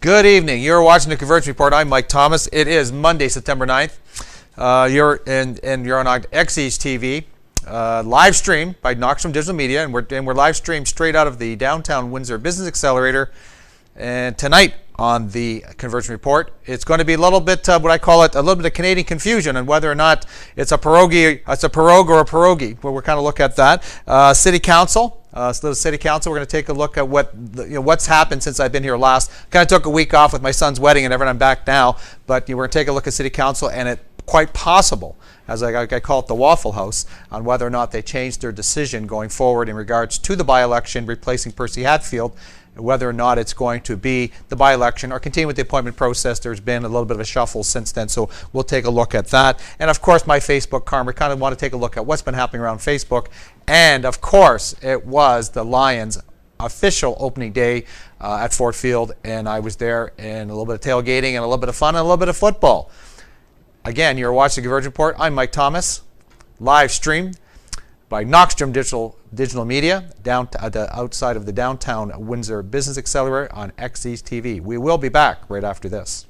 Good evening. You're watching the Convergence Report. I'm Mike Thomas. It is Monday, September 9th. You're on X's TV, live stream by Knoxstrom Digital Media, and we're live streamed straight out of the Downtown Windsor Business Accelerator. And tonight on the Convergence Report, it's going to be a little bit, what I call it, a little bit of Canadian confusion on whether or not it's a pirogue or a pierogi. Well, we're kind of look at that. City Council. City Council, we're going to take a look at what's happened since I've been here last. Kind of took a week off with my son's wedding and everything. I'm back now, but we're going to take a look at City Council, and it's quite possible, as I call it, the Waffle House, on whether or not they changed their decision going forward in regards to the by-election replacing Percy Hatfield, whether or not it's going to be the by-election or continue with the appointment process. There's been a little bit of a shuffle since then, so we'll take a look at that. And of course, my Facebook karma. We kind of want to take a look at what's been happening around Facebook. And of course, it was the Lions' official opening day at Fort Field, and I was there, and a little bit of tailgating and a little bit of fun and a little bit of football. Again, you're watching the Convergence Report. I'm Mike Thomas, live stream by Knoxstrom Digital Media, outside of the Downtown Windsor Business Accelerator on XE's TV. We will be back right after this.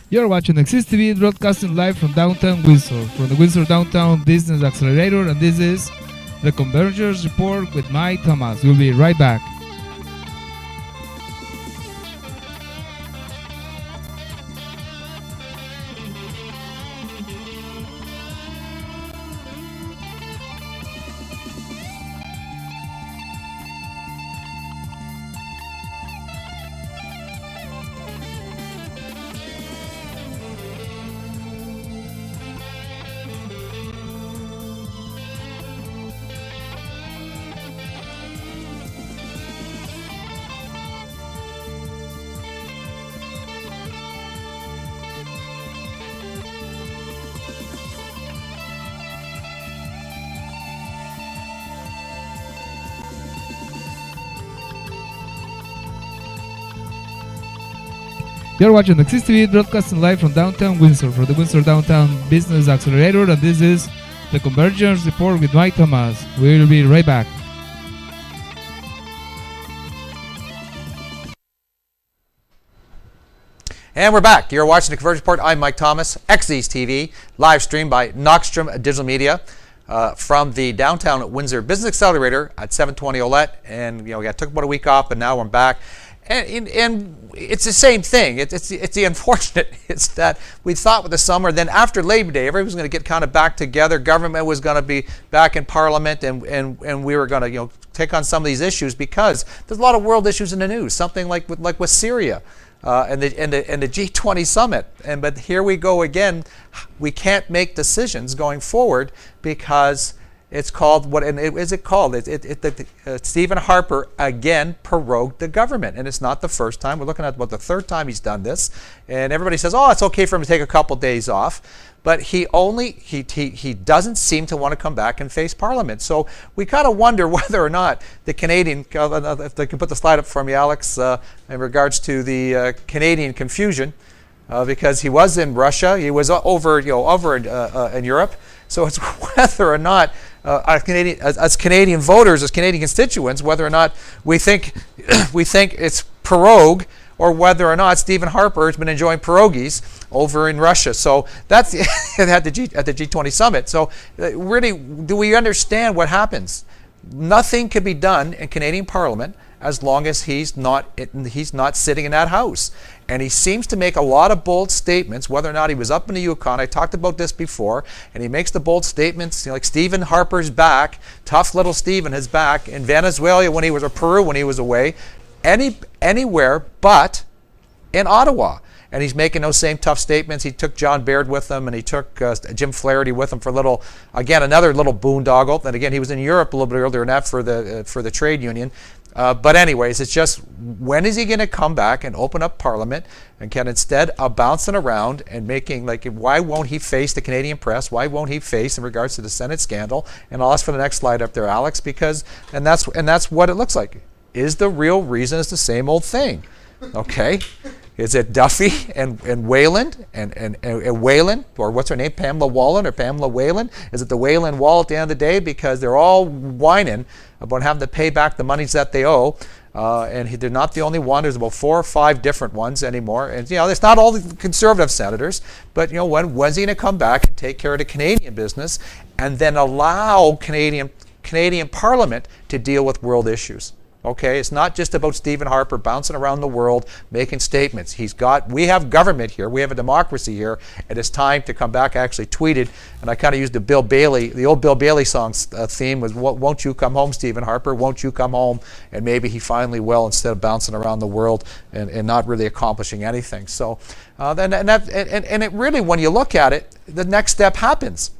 You're watching XE's TV, broadcasting live from downtown Windsor, from the Windsor Downtown Business Accelerator, and this is the Convergence Report with Mike Thomas. We'll be right back. You're watching the XE's TV, broadcasting live from downtown Windsor, from the Windsor Downtown Business Accelerator, and this is the Convergence Report with Mike Thomas. We'll be right back. And we're back. You're watching the Convergence Report. I'm Mike Thomas, XE's TV, live streamed by Knoxstrom Digital Media from the Downtown Windsor Business Accelerator at 720 Ouellette. And we took about a week off, but now I'm back. And it's the same thing. It's the unfortunate. It's that we thought with the summer, then after Labor Day, everybody was going to get kind of back together. Government was going to be back in Parliament, and we were going to take on some of these issues, because there's a lot of world issues in the news. Something like with Syria and the G20 summit. But here we go again. We can't make decisions going forward because it's called what? And is it called? Stephen Harper again prorogued the government, and it's not the first time. We're looking at about the third time he's done this, and everybody says, "Oh, it's okay for him to take a couple days off," but he doesn't seem to want to come back and face Parliament. So we kind of wonder whether or not the Canadian, if they can put the slide up for me, Alex, in regards to the Canadian confusion, because he was in Russia, he was over in Europe. So it's whether or not as Canadian voters, as Canadian constituents, whether or not we think it's pirogue, or whether or not Stephen Harper has been enjoying pierogies over in Russia. So that's at the G20 summit. So really, do we understand what happens? Nothing can be done in Canadian Parliament as long as he's not sitting in that house. And he seems to make a lot of bold statements, whether or not he was up in the Yukon. I talked about this before, and he makes the bold statements, like Stephen Harper's back, tough little Stephen is back in Venezuela when he was, or Peru when he was away, anywhere but in Ottawa. And he's making those same tough statements. He took John Baird with him, and he took Jim Flaherty with him for another little boondoggle. And again, he was in Europe a little bit earlier than that for the trade union. But anyways, it's just, when is he going to come back and open up Parliament, and can, instead of bouncing around and making, why won't he face the Canadian press? Why won't he face in regards to the Senate scandal? And I'll ask for the next slide up there, Alex, because that's what it looks like. Is the real reason it's the same old thing? Okay. Is it Duffy and Wayland and Wayland, or what's her name, Pamela Wallen or Pamela Wayland? Is it the Wayland wall at the end of the day, because they're all whining about having to pay back the monies that they owe? And they're not the only one. There's about 4 or 5 different ones anymore. And it's not all the conservative senators, but when's he going to come back and take care of the Canadian business and then allow Canadian Parliament to deal with world issues? Okay, it's not just about Stephen Harper bouncing around the world making statements. We have government here, we have a democracy here, and it's time to come back. I actually tweeted, and I kind of used the old Bill Bailey song theme was, "Won't you come home, Stephen Harper? Won't you come home?" And maybe he finally will, instead of bouncing around the world and not really accomplishing anything. So, and it really, when you look at it, the next step happens.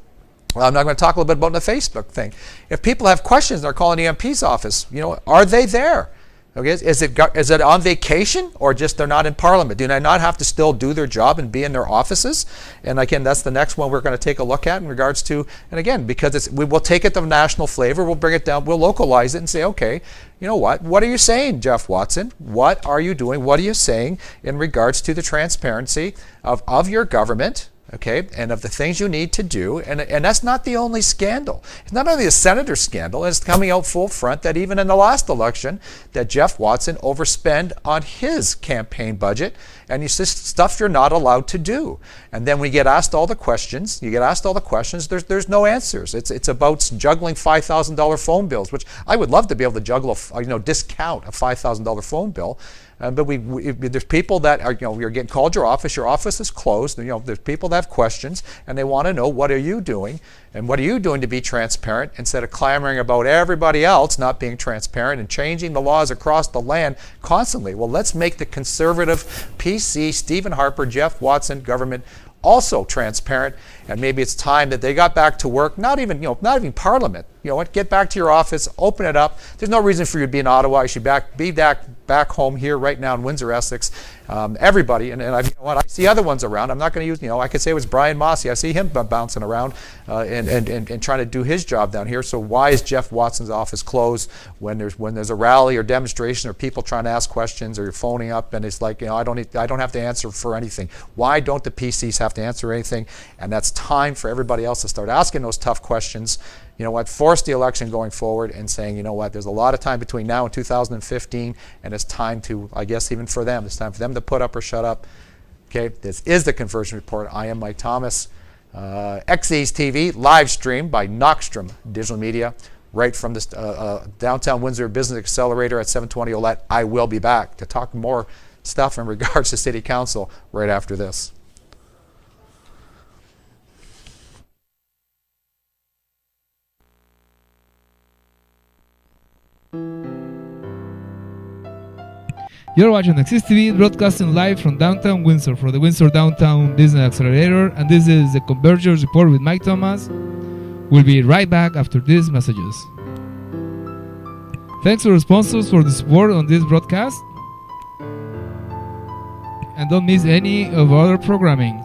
Well, I'm not going to talk a little bit about the Facebook thing. If people have questions, they're calling the MP's office. Are they there? Okay, is it on vacation, or just they're not in Parliament? Do they not have to still do their job and be in their offices? And again, that's the next one we're going to take a look at in regards to. And again, because we will take it to national flavor, we'll bring it down, we'll localize it and say, okay, you know what? What are you saying, Jeff Watson? What are you doing? What are you saying in regards to the transparency of your government? Okay, and of the things you need to do, and that's not the only scandal. It's not only a senator scandal, it's coming out full front that even in the last election, that Jeff Watson overspent on his campaign budget, and it's just stuff you're not allowed to do. And then we get asked all the questions. There's no answers. It's about juggling $5,000 phone bills, which I would love to be able to juggle, discount a $5,000 phone bill. But there's people that are, you're getting called your office is closed. There's people that have questions, and they want to know, what are you doing? And what are you doing to be transparent, instead of clamoring about everybody else not being transparent and changing the laws across the land constantly? Well, let's make the conservative PC, Stephen Harper, Jeff Watson government also transparent, and maybe it's time that they got back to work. Not even Parliament. Get back to your office, open it up. There's no reason for you to be in Ottawa. You should be back home here right now in Windsor-Essex. Everybody, and I see other ones around. I'm not going to use, I could say it was Brian Mossy. I see him bouncing around and trying to do his job down here. So why is Jeff Watson's office closed when there's a rally or demonstration or people trying to ask questions, or you're phoning up and it's like, I don't have to answer for anything. Why don't the PCs have to answer anything? And that's time for everybody else to start asking those tough questions. Force the election going forward and saying, there's a lot of time between now and 2015, and it's time to, I guess even for them, it's time for them to put up or shut up. Okay, this is the Convergence Report. I am Mike Thomas. XE's TV, live streamed by Knockstrom Digital Media, right from the Downtown Windsor Business Accelerator at 720 Ouellette. I will be back to talk more stuff in regards to City Council right after this. You're watching Axis TV, broadcasting live from downtown Windsor for the Windsor Downtown Business Accelerator, and this is the Convergence Report with Mike Thomas. We'll be right back after these messages. Thanks to our sponsors for the support on this broadcast, and don't miss any of our other programming.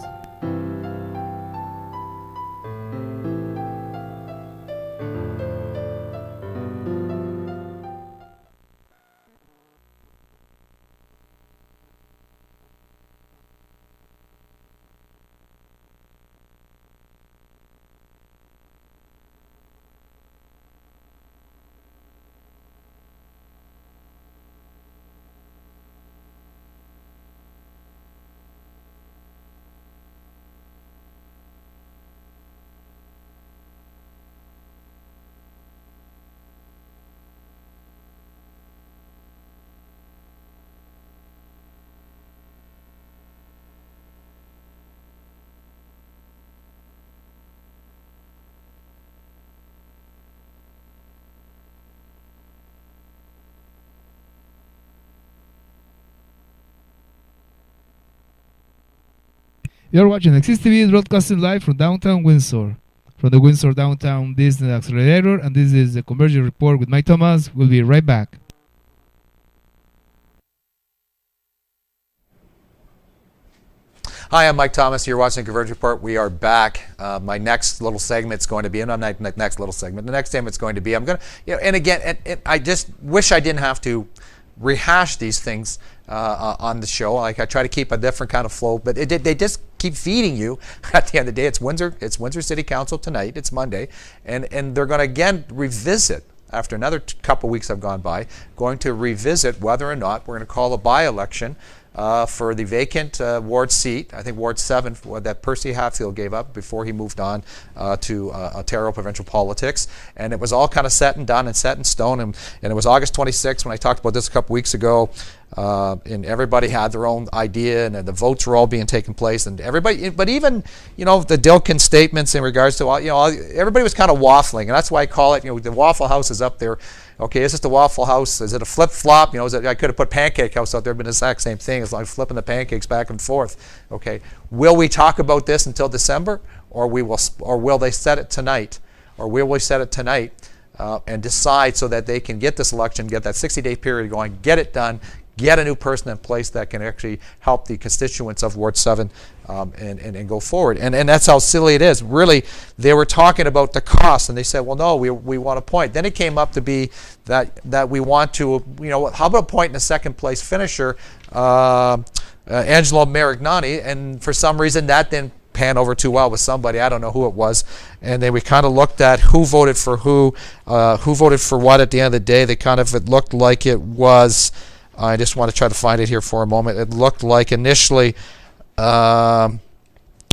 You're watching Axis TV, broadcasting live from downtown Windsor, from the Windsor Downtown Business Accelerator, and this is the Convergence Report with Mike Thomas. We'll be right back. Hi, I'm Mike Thomas. You're watching the Convergence Report. We are back. My next little segment's going to be, not next little segment, the next segment's going to be, I'm going to, and again, I just wish I didn't have to rehash these things on the show. Like I try to keep a different kind of flow, but they just keep feeding you. At the end of the day, it's Windsor City Council tonight. It's Monday, and they're going to again revisit. After another couple weeks have gone by, going to revisit whether or not we're going to call a by-election for the vacant ward seat. I think Ward 7 that Percy Hatfield gave up before he moved on to Ontario provincial politics. And it was all kind of set and done and set in stone. And it was August 26th when I talked about this a couple weeks ago. And everybody had their own idea, and the votes were all being taken place, and everybody, but even, the Dilkin statements in regards to, everybody was kind of waffling, and that's why I call it, the Waffle House is up there. Okay, is this the Waffle House? Is it a flip-flop? I could have put Pancake House out there, but it's the exact same thing. It's like flipping the pancakes back and forth. Okay, will we talk about this until December, or will they set it tonight, or will we set it tonight and decide so that they can get this election, get that 60-day period going, get it done, get a new person in place that can actually help the constituents of Ward 7 and go forward. And that's how silly it is. Really, they were talking about the cost, and they said, well, no, we want a point. Then it came up to be that we want to, how about a point in a second place finisher, Angelo Marignani, and for some reason that didn't pan over too well with somebody. I don't know who it was. And then we kind of looked at who voted for who voted for what at the end of the day. It looked like it was... I just want to try to find it here for a moment. It looked like initially, Mara,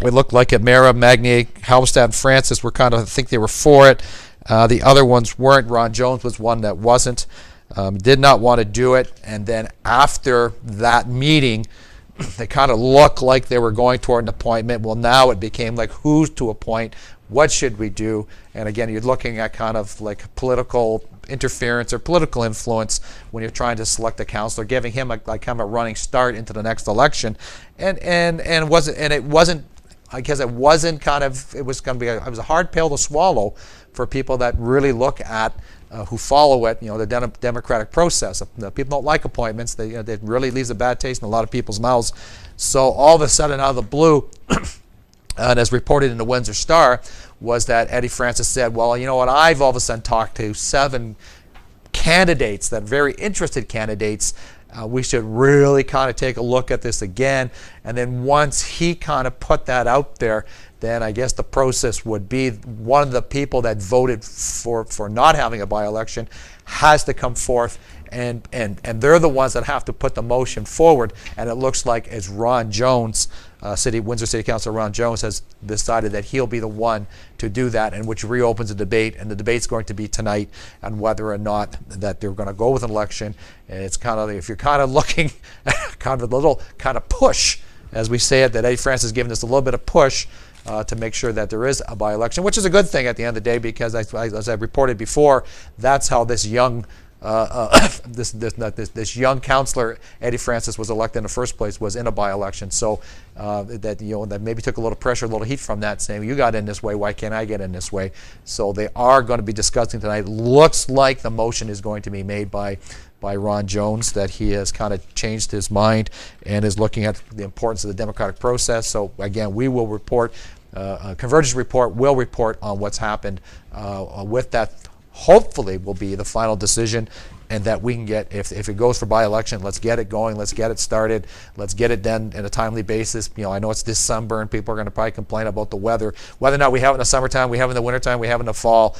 Magnier, Halmstad, and Francis were I think they were for it. The other ones weren't. Ron Jones was one that wasn't, did not want to do it. And then after that meeting, they kind of looked like they were going toward an appointment. Well, now it became like who's to appoint, what should we do? And again, you're looking at kind of like political interference or political influence when you're trying to select a councillor, giving him kind of a running start into the next election, it was a hard pill to swallow for people that really look at who follow it, the democratic process. People don't like appointments. It really leaves a bad taste in a lot of people's mouths. So all of a sudden, out of the blue, and as reported in the Windsor Star, was that Eddie Francis said, well, you know what, I've all of a sudden talked to 7 candidates, that very interested candidates. We should really kind of take a look at this again. And then once he kind of put that out there, then I guess the process would be one of the people that voted for not having a by-election has to come forth, and they're the ones that have to put the motion forward. And it looks like as Ron Jones, Windsor City Councilor Ron Jones, has decided that he'll be the one to do that, and which reopens the debate. And the debate's going to be tonight on whether or not that they're going to go with an election. And it's kind of, if you're kind of looking at kind of a little kind of push, as we say it, that Eddie Francis has given us a little bit of push to make sure that there is a by-election, which is a good thing at the end of the day, because as I reported before, that's how this young this young councillor Eddie Francis was elected in the first place, was in a by-election. So that maybe took a little pressure, a little heat from that, saying you got in this way, why can't I get in this way? So they are going to be discussing tonight. Looks like the motion is going to be made by Ron Jones, that he has kind of changed his mind and is looking at the importance of the democratic process. So again, we will report, Convergence Report will report on what's happened with that. Hopefully will be the final decision, and that we can get, if it goes for by-election, let's get it going, let's get it started, let's get it done in a timely basis. I know it's this sunburn, people are going to probably complain about the weather, whether or not we have it in the summertime, we have it in the wintertime, we have it in the fall.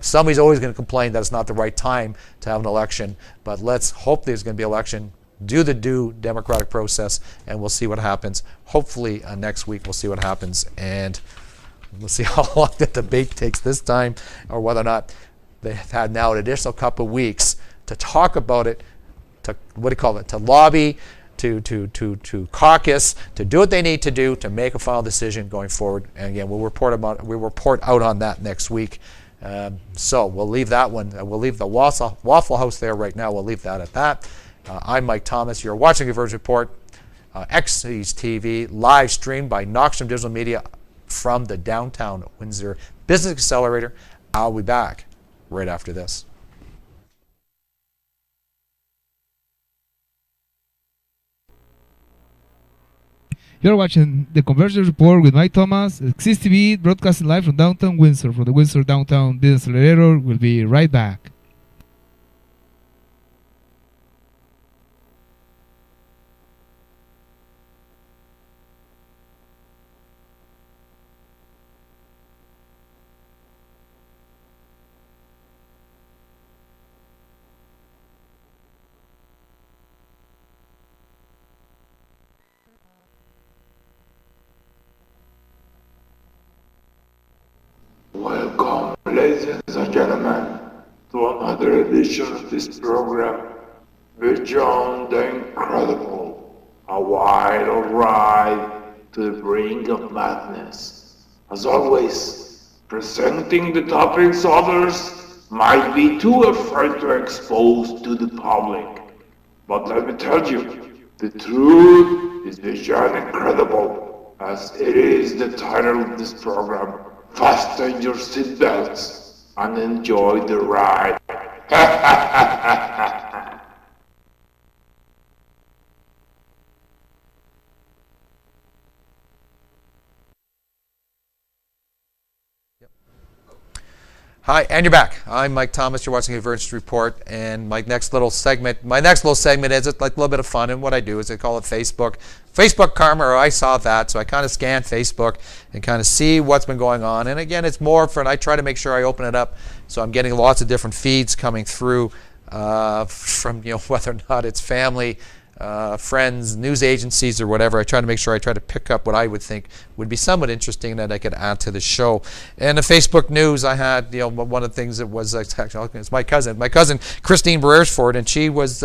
Somebody's always going to complain that it's not the right time to have an election, but let's hope there's going to be an election, do the due democratic process, and we'll see what happens. Hopefully next week we'll see what happens, and we'll see how long the debate takes this time, or whether or not they've had now an additional couple of weeks to talk about it, to to lobby, to caucus, to do what they need to do to make a final decision going forward. And again, we'll report out on that next week. So we'll leave that one. We'll leave the Waffle House there right now. We'll leave that at that. I'm Mike Thomas. You're watching Convergence Report, X's TV, live streamed by Knoxstrom Digital Media from the Downtown Windsor Business Accelerator. I'll be back right after this. You're watching the Convergence Report with Mike Thomas, X's TV, broadcasting live from downtown Windsor for the Windsor Downtown Business Accelerator. We'll be right back. gentlemen, to another edition of this program, Beyond the Incredible, a wild ride to the brink of madness. As always, presenting the topics others might be too afraid to expose to the public. But let me tell you, the truth is beyond incredible, as it is the title of this program. Fasten your seatbelts and enjoy the ride. Hi, and you're back. I'm Mike Thomas. You're watching Convergence Report, and my next little segment is like a little bit of fun. And what I do is I call it Facebook Karma, or I saw that, so I kind of scan Facebook and kind of see what's been going on. And again, it's more for, and I try to make sure I open it up, so I'm getting lots of different feeds coming through from whether or not it's family, friends, news agencies, or whatever. I try to make sure I try to pick up what I would think would be somewhat interesting that I could add to the show. And the Facebook news, I had one of the things that was it's my cousin Christine Beresford, and she was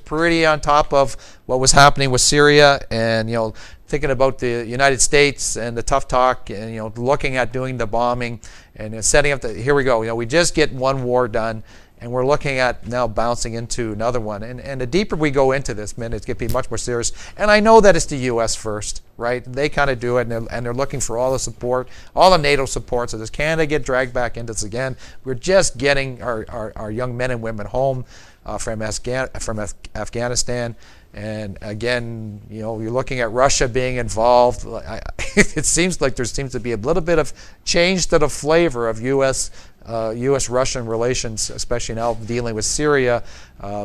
pretty on top of what was happening with Syria, and thinking about the United States and the tough talk, and looking at doing the bombing and setting up here we go. We just get one war done, and we're looking at now bouncing into another one. And the deeper we go into this, man, it's going to be much more serious. And I know that it's the U.S. first, right? They kind of do it, and they're looking for all the support, all the NATO support. So does Canada get dragged back into this again? We're just getting our young men and women home from Afghanistan. And again, you're looking at Russia being involved. It seems like there seems to be a little bit of change to the flavor of U.S.-Russian relations, especially now dealing with Syria,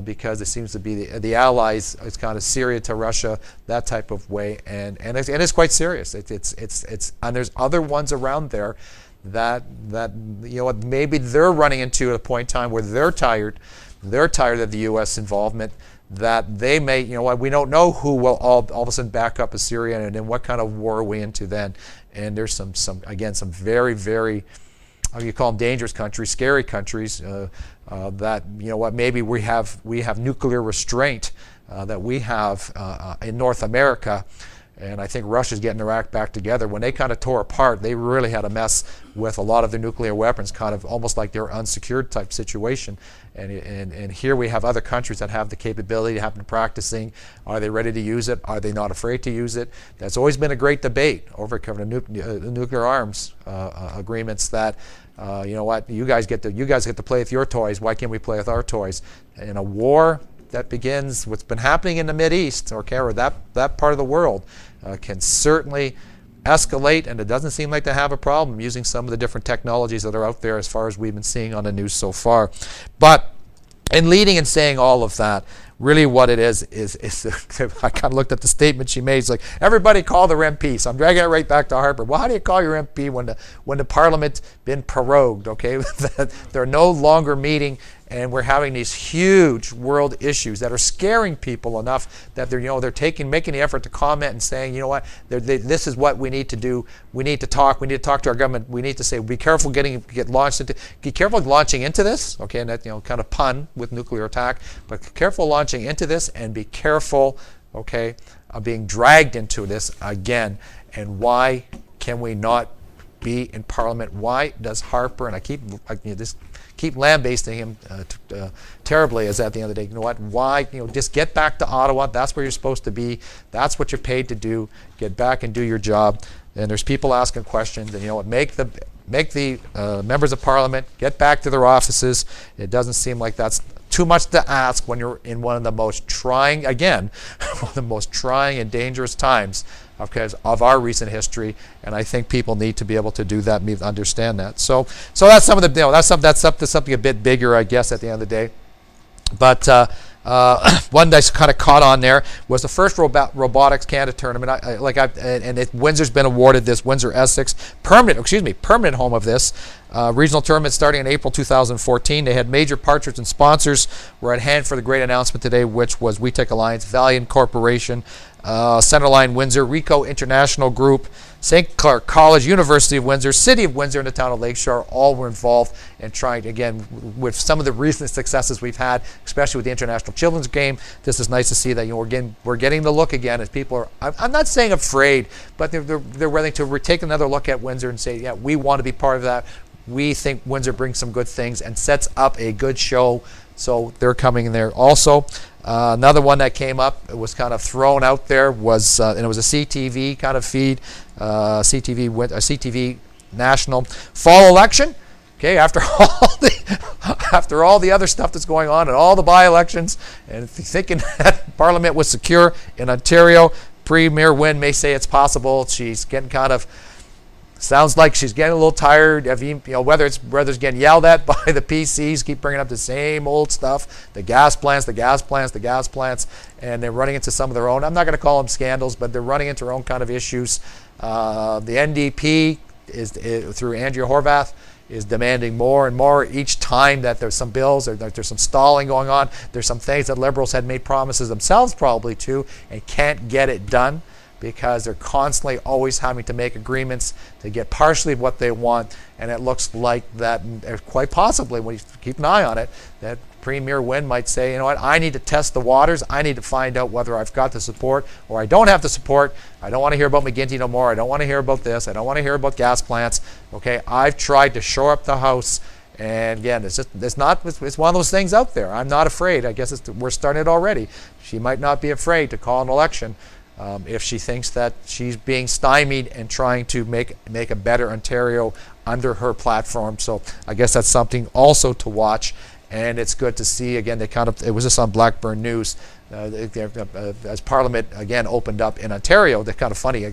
because it seems to be the allies. It's kind of Syria to Russia, that type of way, and it's quite serious. It's and there's other ones around there that maybe they're running into a point in time where they're tired of the U.S. involvement. That they may, we don't know who will all of a sudden back up Syria, and then what kind of war are we into then? And there's some very, very, you call them dangerous countries, scary countries, that maybe we have nuclear restraint that we have in North America. And I think Russia's getting their act back together. When they kind of tore apart, they really had a mess with a lot of their nuclear weapons, kind of almost like their unsecured type situation. And here we have other countries that have the capability, have been practicing. Are they ready to use it? Are they not afraid to use it? That's always been a great debate over covering nuclear arms agreements. That you guys get to play with your toys. Why can't we play with our toys? In a war that begins, what's been happening in the Mideast, or that part of the world, can certainly escalate, and it doesn't seem like they have a problem using some of the different technologies that are out there as far as we've been seeing on the news so far. But in leading and saying all of that, really what it is I kind of looked at the statement she made. It's like, everybody call their MP. So I'm dragging it right back to Harper. Well, how do you call your MP when the Parliament's been prorogued, okay? They're no longer meeting, and we're having these huge world issues that are scaring people enough that they're making the effort to comment and saying, this is what we need to do. We need to talk to our government. We need to say, be careful launching into this, okay? And that kind of pun with nuclear attack, but careful launching into this, and be careful, okay, of being dragged into this again. And why can we not be in Parliament? Why does Harper, and I keep lambasting him terribly, is at the end of the day, why, just get back to Ottawa. That's where you're supposed to be. That's what you're paid to do. Get back and do your job. And there's people asking questions, and make the members of Parliament get back to their offices. It doesn't seem like that's too much to ask when you're in one of the most trying, and dangerous times of our recent history, and I think people need to be able to do that, and understand that. So that's some of the, that's something a bit bigger, I guess, at the end of the day. But one that's kind of caught on there was the first Robotics Canada tournament. Windsor's been awarded this Windsor-Essex permanent home of this. Regional tournament starting in April 2014. They had major partners and sponsors were at hand for the great announcement today, which was We Tech Alliance, Valiant Corporation, Centerline Windsor, Rico International Group, St. Clair College, University of Windsor, City of Windsor, and the town of Lakeshore. All were involved in trying, again, with some of the recent successes we've had, especially with the International Children's Game. This is nice to see that we're getting the look again as people are, I'm not saying afraid, but they're willing to take another look at Windsor and say, yeah, we want to be part of that. We think Windsor brings some good things and sets up a good show, so they're coming in there also. Another one that came up, it was kind of thrown out there, was and it was a CTV kind of feed, CTV national fall election. Okay, after all the other stuff that's going on and all the by-elections, and if you're thinking that Parliament was secure in Ontario, Premier Wynne may say it's possible. She's getting kind of, sounds like she's getting a little tired of, whether it's getting yelled at by the PCs, keep bringing up the same old stuff, the gas plants, and they're running into some of their own, I'm not going to call them scandals, but they're running into their own kind of issues. The NDP is through Andrea Horvath is demanding more and more each time that there's some bills or there's some stalling going on. There's some things that Liberals had made promises themselves probably to and can't get it done, because they're constantly always having to make agreements to get partially what they want, and it looks like that quite possibly, when you keep an eye on it, that Premier Wynne might say, you know what, I need to test the waters, I need to find out whether I've got the support or I don't have the support. I don't want to hear about McGuinty no more, I don't want to hear about this, I don't want to hear about gas plants. Okay, I've tried to shore up the house, and again, it's one of those things out there. I'm not afraid. I guess we're starting it already. She might not be afraid to call an election if she thinks that she's being stymied and trying to make a better Ontario under her platform. So I guess that's something also to watch. And it's good to see, again, it was just on Blackburn News, as Parliament again opened up in Ontario. They're kind of funny.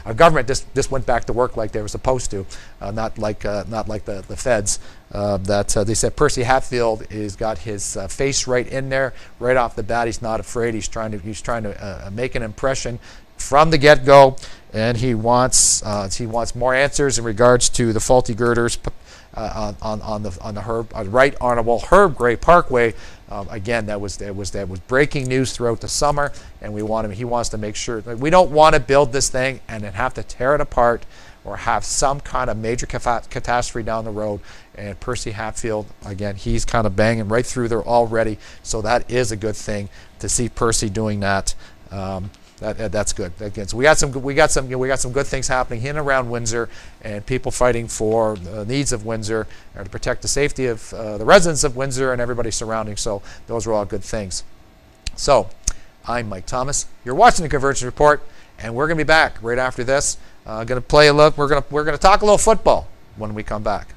Our government just went back to work like they were supposed to, not like the feds. They said Percy Hatfield has got his face right in there, right off the bat. He's not afraid. He's trying to make an impression from the get-go, and he wants more answers in regards to the faulty girders on the Right Honourable Herb Gray Parkway. Again, that was breaking news throughout the summer, and he wants to make sure that we don't want to build this thing and then have to tear it apart or have some kind of major catastrophe down the road. And Percy Hatfield, again, he's kind of banging right through there already, so that is a good thing to see Percy doing that. That's good. Again, so we got some good things happening in and around Windsor, and people fighting for the needs of Windsor or to protect the safety of the residents of Windsor and everybody surrounding. So those are all good things. So I'm Mike Thomas. You're watching the Convergence Report, and we're going to be back right after this. Going to play a look. We're going to talk a little football when we come back.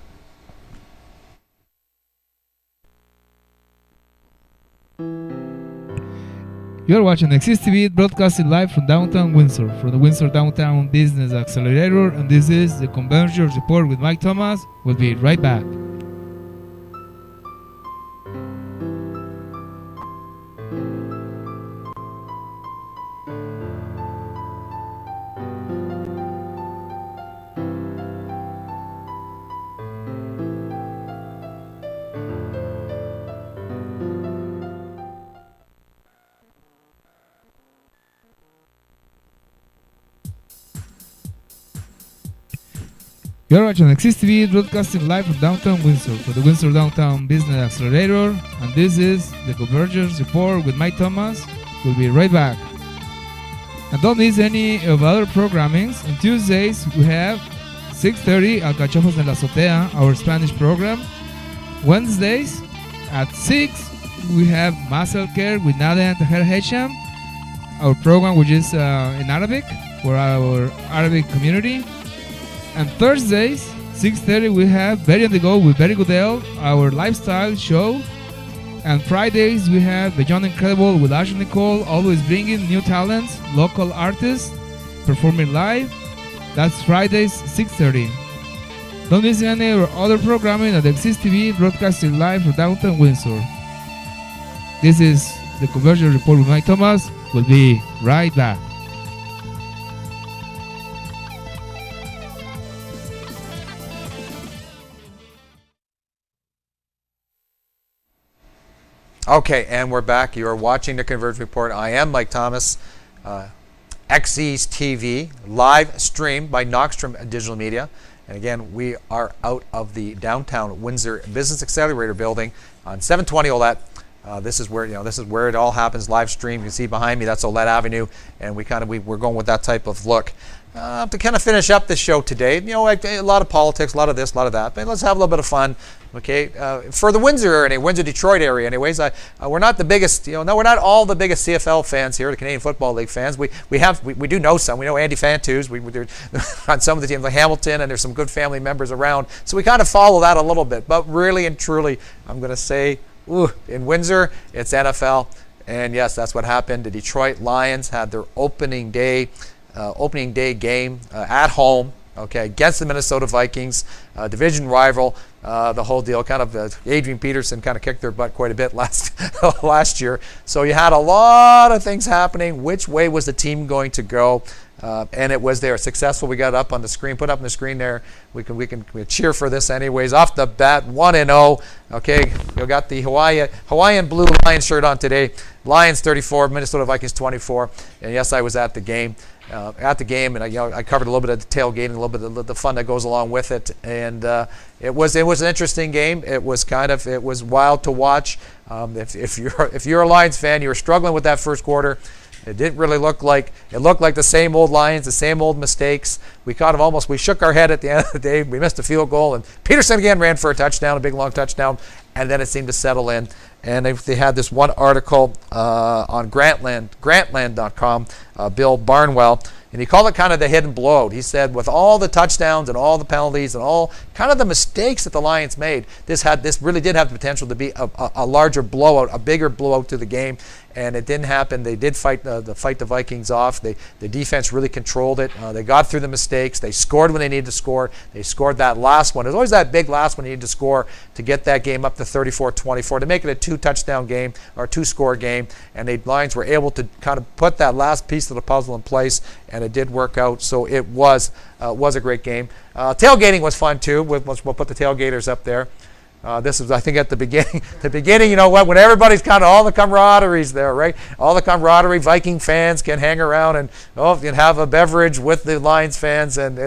You're watching Exist TV, broadcasting live from downtown Windsor, from the Windsor Downtown Business Accelerator, and this is the Convergence Report with Mike Thomas. We'll be right back. You're watching Exist TV, broadcasting live from downtown Windsor for the Windsor Downtown Business Accelerator, and this is the Convergence Report with Mike Thomas. We'll be right back. And don't miss any of other programmings. On Tuesdays, we have 6:30 Alcachofas en la Azotea, our Spanish program. Wednesdays at 6, we have Muscle Care with Nada and Taher Hesham, our program which is in Arabic for our Arabic community. And Thursdays, 6:30, we have Berry on the Go with Berry Goodell, our lifestyle show. And Fridays, we have Beyond Incredible with Ashley Nicole, always bringing new talents, local artists, performing live. That's Fridays, 6:30. Don't miss any of our other programming at Exist TV, broadcasting live from downtown Windsor. This is the Convergence Report with Mike Thomas. We'll be right back. Okay, and we're back. You are watching the Convergence Report. I am Mike Thomas, XE's TV, live streamed by Knoxstrom Digital Media. And again, we are out of the downtown Windsor Business Accelerator building on 720 Ouellette. This is where it all happens. Live stream. You can see behind me. That's Ouellette Avenue, and we're going with that type of look. To kind of finish up this show today, a lot of politics, a lot of this, a lot of that, but let's have a little bit of fun, okay? For the Windsor-Detroit area, anyways, we're not the biggest, we're not all the biggest CFL fans here, the Canadian Football League fans. We do know some. We know Andy Fantus. We're on some of the teams like Hamilton, and there's some good family members around, so we kind of follow that a little bit. But really and truly, I'm going to say, in Windsor, it's NFL, and yes, that's what happened. The Detroit Lions had their opening day game at home, okay, against the Minnesota Vikings, division rival, the whole deal. Kind of Adrian Peterson kind of kicked their butt quite a bit last year. So you had a lot of things happening. Which way was the team going to go? And it was there, successful. We got up on the screen, put up on the screen there. We can cheer for this anyways. Off the bat, 1-0. Okay, you got the Hawaiian blue Lions shirt on today. Lions 34, Minnesota Vikings 24. And yes, I was at the game. And I covered a little bit of the tailgating, a little bit of the fun that goes along with it, and it was an interesting game. It was wild to watch. If you're a Lions fan, you were struggling with that first quarter. It didn't really look like the same old Lions, the same old mistakes. We shook our head at the end of the day. We missed a field goal, and Peterson again ran for a touchdown, a big long touchdown, and then it seemed to settle in. And they had this one article on Grantland.com, Bill Barnwell, and he called it kind of the hidden blowout. He said with all the touchdowns and all the penalties and all kind of the mistakes that the Lions made, this really did have the potential to be a larger blowout, a bigger blowout to the game. And it didn't happen. They did fight the Vikings off. The defense really controlled it. They got through the mistakes. They scored when they needed to score. They scored that last one. There's always that big last one you need to score to get that game up to 34-24, to make it a two-touchdown game or two-score game. And the Lions were able to kind of put that last piece of the puzzle in place, and it did work out. So it was a great game. Tailgating was fun too. We'll put the tailgaters up there. This was, I think, at the beginning. When everybody's kind of all the camaraderie's there, right? All the camaraderie. Viking fans can hang around and can have a beverage with the Lions fans, and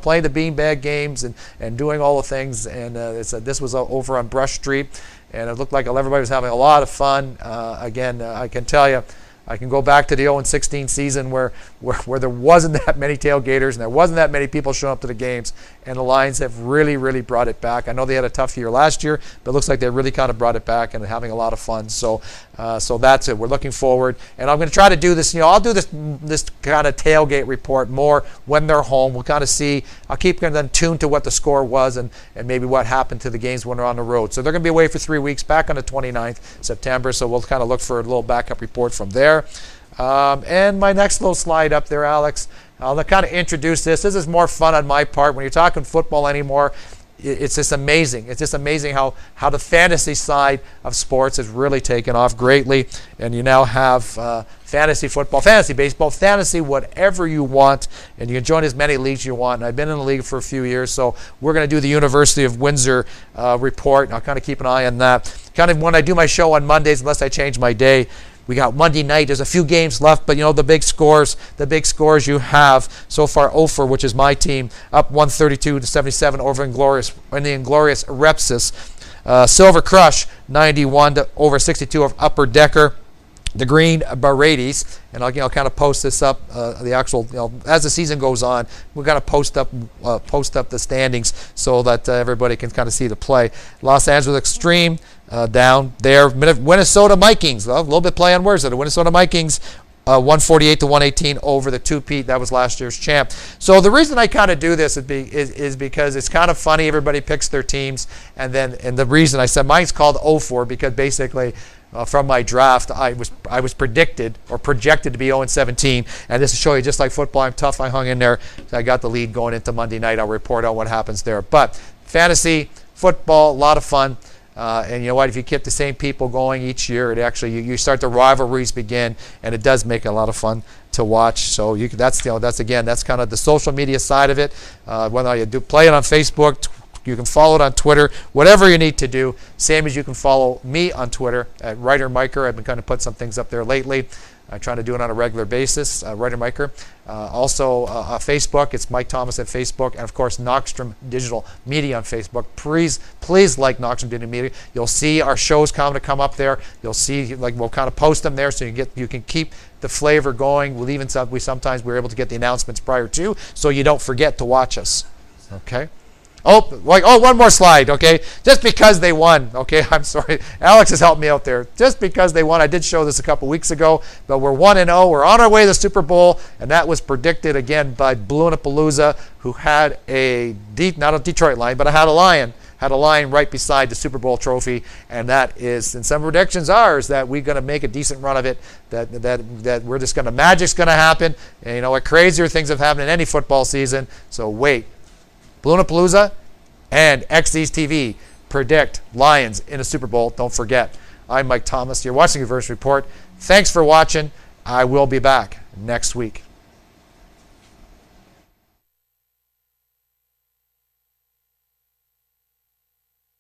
playing the beanbag games and doing all the things. And this was over on Brush Street, and it looked like everybody was having a lot of fun. Again, I can tell you, I can go back to the 0-16 season where there wasn't that many tailgaters and there wasn't that many people showing up to the games, and the Lions have really, really brought it back. I know they had a tough year last year, but it looks like they really kind of brought it back and having a lot of fun. So that's it. We're looking forward, and I'm going to try to do this. I'll do this kind of tailgate report more when they're home. We'll kind of see. I'll keep them tuned to what the score was and maybe what happened to the games when they're on the road. So they're going to be away for 3 weeks, back on the 29th September. So we'll kind of look for a little backup report from there. And my next little slide up there, Alex, I'll kind of introduce this. This is more fun on my part. When you're talking football anymore, it's just amazing. It's just amazing how the fantasy side of sports has really taken off greatly. And you now have fantasy football, fantasy baseball, fantasy whatever you want, and you can join as many leagues you want. And I've been in the league for a few years, so we're going to do the University of Windsor report, and I'll kind of keep an eye on that. Kind of when I do my show on Mondays, unless I change my day, we got Monday night. There's a few games left, but the big scores you have so far. Ophir, which is my team, up 132-77 over the Inglorious Repsis. Silver Crush 91 over 62 of Upper Decker. The Green Berets, and I'll kind of post this up. The actual, as the season goes on, we're going to post up the standings so that everybody can kind of see the play. Los Angeles Extreme down there. Minnesota Vikings, a little bit play on words. The Minnesota Vikings 148-118 over the two-peat. That was last year's champ. So the reason I kind of do this is because it's kind of funny. Everybody picks their teams, and the reason I said mine's called 0-4 because basically. From my draft, I was predicted or projected to be 0-17, and this will show you just like football. I'm tough. I hung in there. I got the lead going into Monday night. I'll report on what happens there. But fantasy football, a lot of fun. And you know what? If you keep the same people going each year, it actually you start the rivalries begin, and it does make a lot of fun to watch. So that's kind of the social media side of it. Whether you do play it on Facebook, You can follow it on Twitter, whatever you need to do. Same as you can follow me on Twitter at Writer Miker. I've been kind of put some things up there lately. I'm trying to do it on a regular basis, Writer Miker. Also, Facebook, it's Mike Thomas at Facebook. And, of course, Knockstrom Digital Media on Facebook. Please like Knockstrom Digital Media. You'll see our shows to come up there. You'll see, we'll kind of post them there so you can keep the flavor going. Sometimes we're able to get the announcements prior to, so you don't forget to watch us. Okay? one more slide, okay? Just because they won, okay? I'm sorry. Alex has helped me out there. Just because they won. I did show this a couple weeks ago, but we're 1-0. We're on our way to the Super Bowl, and that was predicted again by Balloonapalooza, who had not a Detroit Lion, but had a lion right beside the Super Bowl trophy, and that is, and some predictions are, is that we're going to make a decent run of it, that we're just going to, magic's going to happen, and you know what, crazier things have happened in any football season, so wait. Balloonapalooza and XE's TV predict Lions in a Super Bowl. Don't forget. I'm Mike Thomas. You're watching Convergence Report. Thanks for watching. I will be back next week.